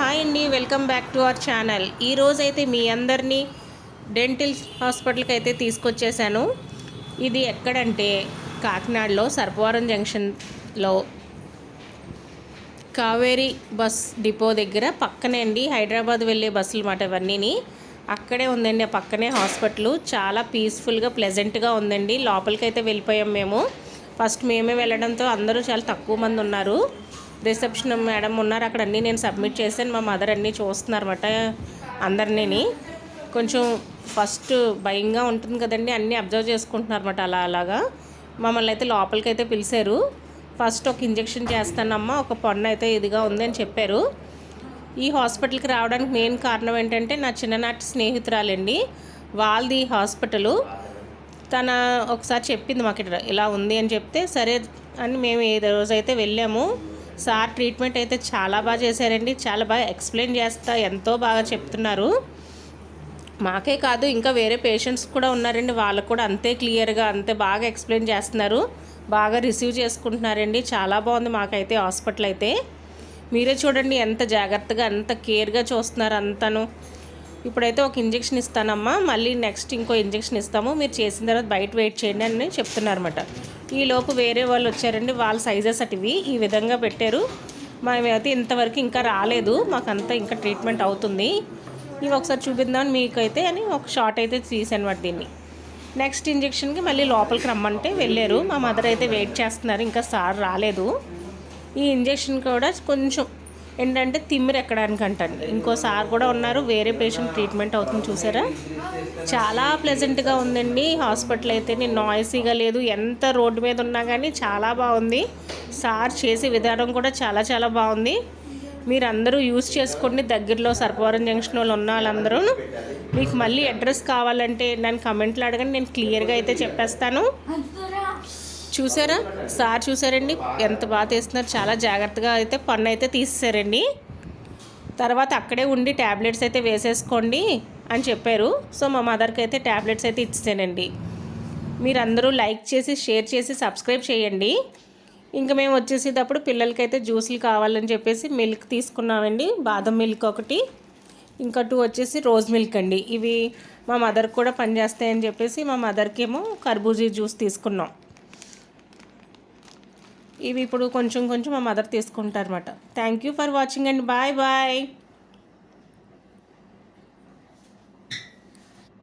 Hi అండి, welcome back to our channel. ఈరోజైతే మీ అందరినీ డెంటల్ హాస్పిటల్కి అయితే తీసుకొచ్చేసాను. ఇది ఎక్కడంటే కాకినాడలో సర్పవరం జంక్షన్లో కావేరీ బస్ డిపో దగ్గర పక్కనే అండి. హైదరాబాద్ వెళ్ళే బస్సులు మాట ఇవన్నీ అక్కడే ఉందండి. ఆ పక్కనే హాస్పిటల్ చాలా పీస్ఫుల్గా ప్లెజెంట్గా ఉందండి. లోపలికైతే వెళ్ళిపోయాం మేము. ఫస్ట్ మేమే వెళ్ళడంతో అందరూ చాలా తక్కువ మంది ఉన్నారు. రిసెప్షన్ మేడం ఉన్నారు అక్కడ. అన్నీ నేను సబ్మిట్ చేశాను. మా మదర్ అన్నీ చూస్తున్నారన్నమాట అందరినీ. కొంచెం ఫస్ట్ భయంగా ఉంటుంది కదండి, అన్నీ అబ్జర్వ్ చేసుకుంటున్నారన్నమాట. అలాగా మమ్మల్ని అయితే లోపలికి అయితే పిలిచారు. ఫస్ట్ ఒక ఇంజెక్షన్ చేస్తానమ్మా, ఒక పన్ను అయితే ఇదిగా ఉంది అని చెప్పారు. ఈ హాస్పిటల్కి రావడానికి మెయిన్ కారణం ఏంటంటే నా చిన్ననాటి స్నేహితురాలండి, వాళ్ళది హాస్పిటలు. తన ఒకసారి చెప్పింది మాకు ఇలా ఉంది అని చెప్తే సరే అని మేము ఏ రోజైతే వెళ్ళాము. సార్ ట్రీట్మెంట్ అయితే చాలా బాగా చేశారండి. చాలా బాగా ఎక్స్ప్లెయిన్ చేస్తా ఎంతో బాగా చెప్తున్నారు. మాకే కాదు ఇంకా వేరే పేషెంట్స్ కూడా ఉన్నారండి, వాళ్ళకు కూడా అంతే క్లియర్గా అంతే బాగా ఎక్స్ప్లెయిన్ చేస్తున్నారు. బాగా రిసీవ్ చేసుకుంటున్నారండి. చాలా బాగుంది మాకైతే హాస్పిటల్ అయితే. మీరే చూడండి ఎంత జాగ్రత్తగా ఎంత కేర్గా చూస్తున్నారు అంతను. ఇప్పుడైతే ఒక ఇంజెక్షన్ ఇస్తానమ్మా, మళ్ళీ నెక్స్ట్ ఇంకో ఇంజెక్షన్ ఇస్తాము, మీరు చేసిన తర్వాత బయట వెయిట్ చేయండి అని చెప్తున్నారన్నమాట. ఈలోపు వేరే వాళ్ళు వచ్చారండి. వాళ్ళ సైజెస్ అటువి ఈ విధంగా పెట్టారు. మేమైతే ఇంతవరకు ఇంకా రాలేదు, మాకంతా ఇంకా ట్రీట్మెంట్ అవుతుంది. ఇవి ఒకసారి చూపిద్దామని మీకైతే అని ఒక షార్ట్ అయితే తీసానమాట. దీన్ని నెక్స్ట్ ఇంజెక్షన్కి మళ్ళీ లోపలికి రమ్మంటే వెళ్ళారు. మా మదర్ అయితే వెయిట్ చేస్తున్నారు, ఇంకా సార్ రాలేదు. ఈ ఇంజెక్షన్ కూడా కొంచెం ఏంటంటే తిమ్మిరి ఎక్కడానికి అంటండి. ఇంకోసారి కూడా ఉన్నారు, వేరే పేషెంట్ ట్రీట్మెంట్ అవుతుంది. చూసారా చాలా ప్లెజెంట్గా ఉందండి హాస్పిటల్ అయితే. నేను నాయిసీగా లేదు, ఎంత రోడ్డు మీద ఉన్నా కానీ చాలా బాగుంది. సార్ చేసే విధానం కూడా చాలా చాలా బాగుంది. మీరు అందరూ యూజ్ చేసుకోండి. దగ్గరలో సర్పవరం జంక్షన్ వాళ్ళు ఉన్న వాళ్ళందరూ. మీకు మళ్ళీ అడ్రస్ కావాలంటే నన్ను కమెంట్లో అడగండి, నేను క్లియర్గా అయితే చెప్పేస్తాను. చూసారా సార్ చూసారండి ఎంత బాగా తీస్తున్నారు. చాలా జాగ్రత్తగా అయితే పన్ను అయితే తీసేశారండి. తర్వాత అక్కడే ఉండి ట్యాబ్లెట్స్ అయితే వేసేసుకోండి అని చెప్పారు. సో మా మదర్కి అయితే ట్యాబ్లెట్స్ అయితే ఇచ్చానండి. మీరందరూ లైక్ చేసి షేర్ చేసి సబ్స్క్రైబ్ చేయండి. ఇంకా మేము వచ్చేసేటప్పుడు పిల్లలకైతే జ్యూసులు కావాలని చెప్పేసి మిల్క్ తీసుకున్నామండి. బాదం మిల్క్ ఒకటి, ఇంకా 2 వచ్చేసి రోజ్ మిల్క్ అండి. ఇవి మా మదర్కి కూడా పనిచేస్తాయని చెప్పేసి మా మదర్కి ఏమో కర్బూజీ జ్యూస్ తీసుకున్నాం. ఇవి ఇప్పుడు కొంచెం కొంచెం మా మదర్ తీసుకుంటారన్నమాట. Thank you for watching and bye bye.